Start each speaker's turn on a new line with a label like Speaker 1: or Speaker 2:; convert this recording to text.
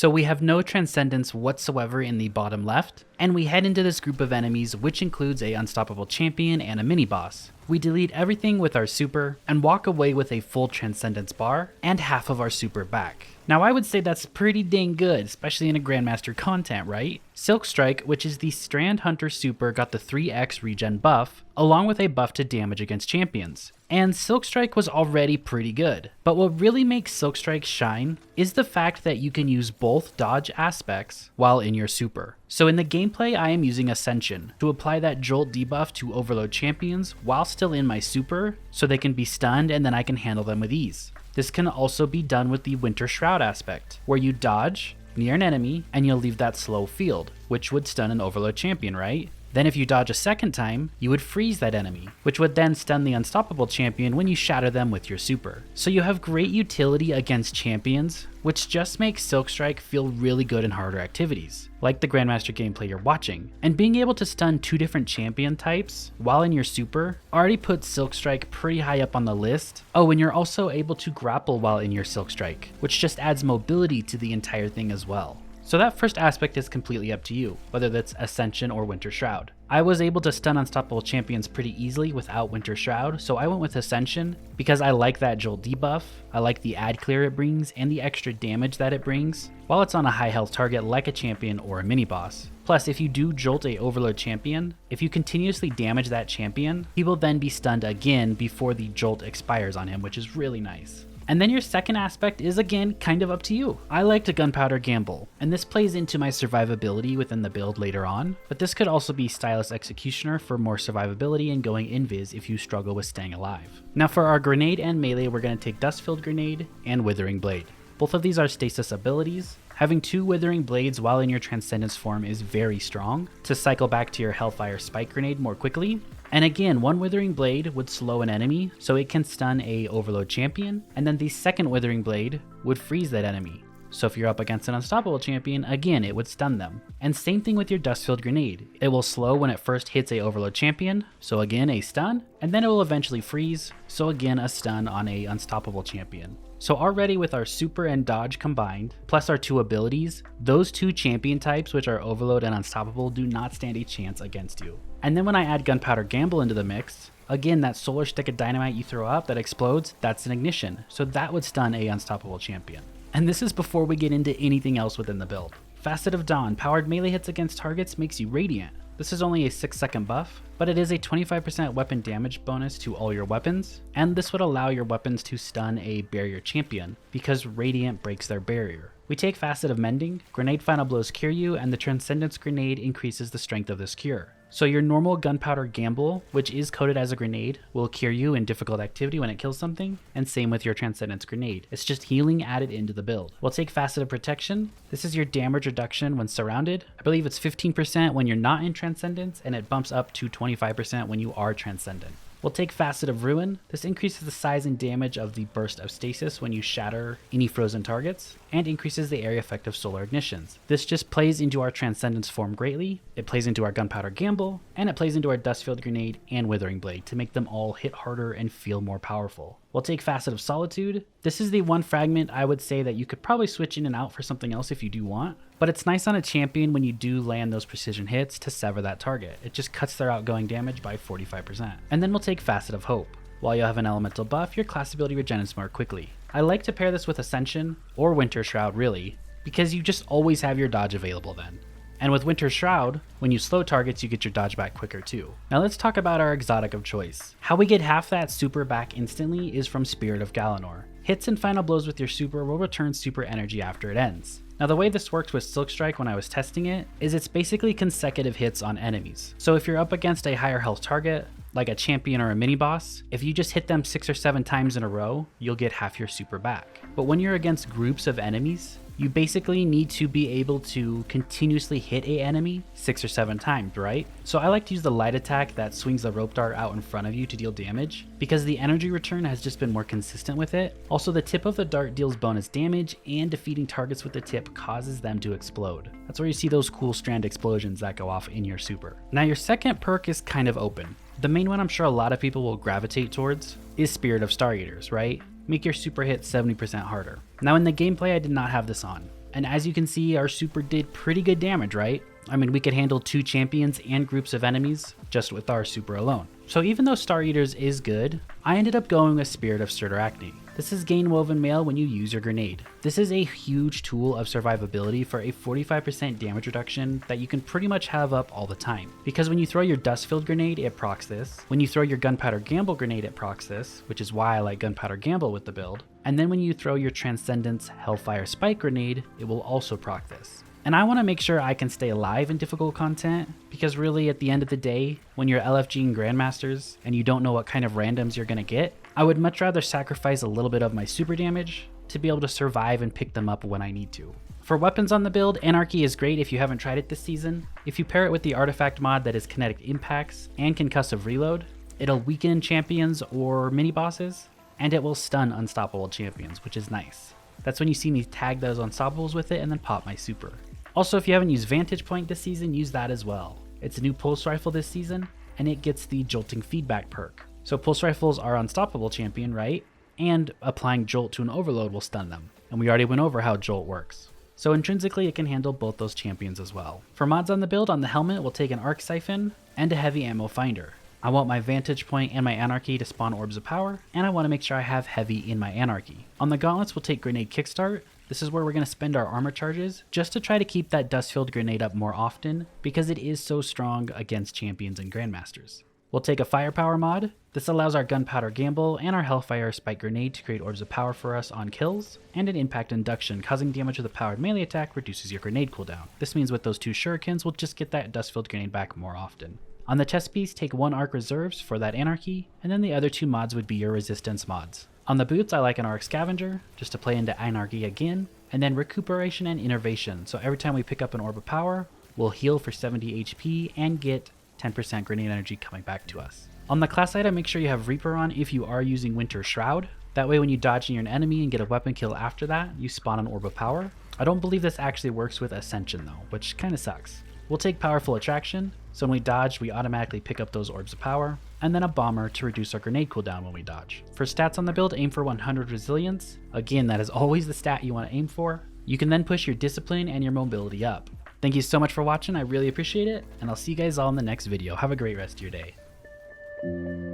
Speaker 1: So we have no Transcendence whatsoever in the bottom left, and we head into this group of enemies, which includes a unstoppable champion and a mini boss. We delete everything with our super and walk away with a full Transcendence bar and half of our super back. Now I would say that's pretty dang good, especially in a Grandmaster content, right? Silkstrike, which is the Strand Hunter Super, got the 3x regen buff, along with a buff to damage against champions. And Silkstrike was already pretty good. But what really makes Silkstrike shine is the fact that you can use both dodge aspects while in your super. So in the gameplay, I am using Ascension to apply that Jolt debuff to overload champions while still in my super, so they can be stunned and then I can handle them with ease. This can also be done with the Winter Shroud aspect, where you dodge near an enemy and you'll leave that slow field, which would stun an overload champion, right? Then if you dodge a second time, you would freeze that enemy, which would then stun the unstoppable champion when you shatter them with your super. So you have great utility against champions, which just makes Silkstrike feel really good in harder activities, like the Grandmaster gameplay you're watching. And being able to stun 2 different champion types while in your super already puts Silkstrike pretty high up on the list. Oh, and you're also able to grapple while in your Silkstrike, which just adds mobility to the entire thing as well. So that first aspect is completely up to you, whether that's Ascension or Winter Shroud. I was able to stun unstoppable champions pretty easily without Winter Shroud, so I went with Ascension because I like that Jolt debuff, I like the ad clear it brings, and the extra damage that it brings, while it's on a high health target like a champion or a mini boss. Plus, if you do Jolt a overload champion, if you continuously damage that champion, he will then be stunned again before the Jolt expires on him, which is really nice. And then your second aspect is again kind of up to you. I like to gunpowder gamble, and this plays into my survivability within the build later on, but this could also be Stylus Executioner for more survivability and going invis if you struggle with staying alive. Now for our grenade and melee, we're going to take Dust-Filled Grenade and Withering Blade. Both of these are stasis abilities. Having 2 Withering Blades while in your Transcendence form is very strong to cycle back to your Hellfire Spike Grenade more quickly. And again, 1 Withering Blade would slow an enemy, so it can stun a overload champion, and then the second Withering Blade would freeze that enemy. So if you're up against an unstoppable champion, again, it would stun them. And same thing with your Dust-Filled Grenade. It will slow when it first hits a overload champion, so again, a stun, and then it will eventually freeze, so again, a stun on a unstoppable champion. So already with our super and dodge combined, plus our 2 abilities, those 2 champion types, which are overload and unstoppable, do not stand a chance against you. And then when I add Gunpowder Gamble into the mix, again, that solar stick of dynamite you throw up that explodes, that's an ignition. So that would stun a unstoppable champion. And this is before we get into anything else within the build. Facet of Dawn, powered melee hits against targets makes you radiant. This is only a 6-second buff, but it is a 25% weapon damage bonus to all your weapons, and this would allow your weapons to stun a barrier champion, because Radiant breaks their barrier. We take Facet of Mending, Grenade Final Blows cure you, and the Transcendence Grenade increases the strength of this cure. So your normal Gunpowder Gamble, which is coded as a grenade, will cure you in difficult activity when it kills something, and same with your Transcendence Grenade. It's just healing added into the build. We'll take Facet of Protection. This is your damage reduction when surrounded. I believe it's 15% when you're not in Transcendence, and it bumps up to 25% when you are Transcendent. We'll take Facet of Ruin. This increases the size and damage of the burst of stasis when you shatter any frozen targets, and increases the area effect of solar ignitions. This just plays into our Transcendence form greatly, it plays into our Gunpowder Gamble, and it plays into our Dust-Filled Grenade and Withering Blade to make them all hit harder and feel more powerful. We'll take Facet of Solitude. This is the one fragment I would say that you could probably switch in and out for something else if you do want, but it's nice on a champion when you do land those precision hits to sever that target. It just cuts their outgoing damage by 45%. And then we'll take Facet of Hope. While you have an elemental buff, your class ability regenerates more quickly. I like to pair this with Ascension, or Winter Shroud really, because you just always have your dodge available then. And with Winter Shroud, when you slow targets, you get your dodge back quicker too. Now let's talk about our exotic of choice. How we get half that super back instantly is from Spirit of Galanor. Hits and final blows with your super will return super energy after it ends. Now the way this works with Silkstrike when I was testing it, is it's basically consecutive hits on enemies. So if you're up against a higher health target, like a champion or a mini boss, if you just hit them 6 or 7 times in a row, you'll get half your super back. But when you're against groups of enemies, you basically need to be able to continuously hit a enemy 6 or 7 times, right? So I like to use the light attack that swings the rope dart out in front of you to deal damage, because the energy return has just been more consistent with it. Also, the tip of the dart deals bonus damage, and defeating targets with the tip causes them to explode. That's where you see those cool strand explosions that go off in your super. Now your second perk is kind of open. The main one I'm sure a lot of people will gravitate towards is Spirit of Star Eaters, right? Make your super hit 70% harder. Now in the gameplay I did not have this on. And as you can see, our super did pretty good damage, right? I mean, we could handle 2 champions and groups of enemies just with our super alone. So even though Star Eaters is good, I ended up going with Spirit of Sturderachne. This is gain woven mail when you use your grenade. This is a huge tool of survivability for a 45% damage reduction that you can pretty much have up all the time. Because when you throw your dust-filled grenade, it procs this. When you throw your Gunpowder Gamble grenade, it procs this, which is why I like Gunpowder Gamble with the build. And then when you throw your Transcendence Hellfire Spike grenade, it will also proc this. And I want to make sure I can stay alive in difficult content, because really at the end of the day, when you're LFGing Grandmasters and you don't know what kind of randoms you're going to get, I would much rather sacrifice a little bit of my super damage to be able to survive and pick them up when I need to. For weapons on the build, Anarchy is great if you haven't tried it this season. If you pair it with the artifact mod that is kinetic impacts and concussive reload, it'll weaken champions or mini bosses, and it will stun unstoppable champions, which is nice. That's when you see me tag those unstoppables with it and then pop my super. Also, if you haven't used Vantage Point this season, use that as well. It's a new pulse rifle this season, and it gets the jolting feedback perk. So pulse rifles are unstoppable champion, right? And applying jolt to an overload will stun them. And we already went over how jolt works. So intrinsically, it can handle both those champions as well. For mods on the build, on the helmet, we'll take an arc siphon and a heavy ammo finder. I want my Vantage Point and my Anarchy to spawn orbs of power, and I want to make sure I have heavy in my Anarchy. On the gauntlets, we'll take grenade kickstart. This is where we're going to spend our armor charges just to try to keep that dust-filled grenade up more often, because it is so strong against champions and grandmasters. We'll take a firepower mod. This allows our Gunpowder Gamble and our Hellfire Spike grenade to create orbs of power for us on kills, and an impact induction. Causing damage with a powered melee attack reduces your grenade cooldown. This means with those 2 shurikens, we'll just get that dust-filled grenade back more often. On the chest piece, take 1 arc reserves for that Anarchy, and then the other 2 mods would be your resistance mods. On the boots, I like an arc scavenger, just to play into Anarchy again, and then recuperation and innervation, so every time we pick up an orb of power, we'll heal for 70 HP and get 10% grenade energy coming back to us. On the class item, make sure you have Reaper on if you are using Winter Shroud. That way when you dodge near an enemy and get a weapon kill after that, you spawn an orb of power. I don't believe this actually works with Ascension though, which kinda sucks. We'll take Powerful Attraction, so when we dodge, we automatically pick up those orbs of power, and then a Bomber to reduce our grenade cooldown when we dodge. For stats on the build, aim for 100 Resilience. Again, that is always the stat you want to aim for. You can then push your Discipline and your Mobility up. Thank you so much for watching, I really appreciate it, and I'll see you guys all in the next video. Have a great rest of your day.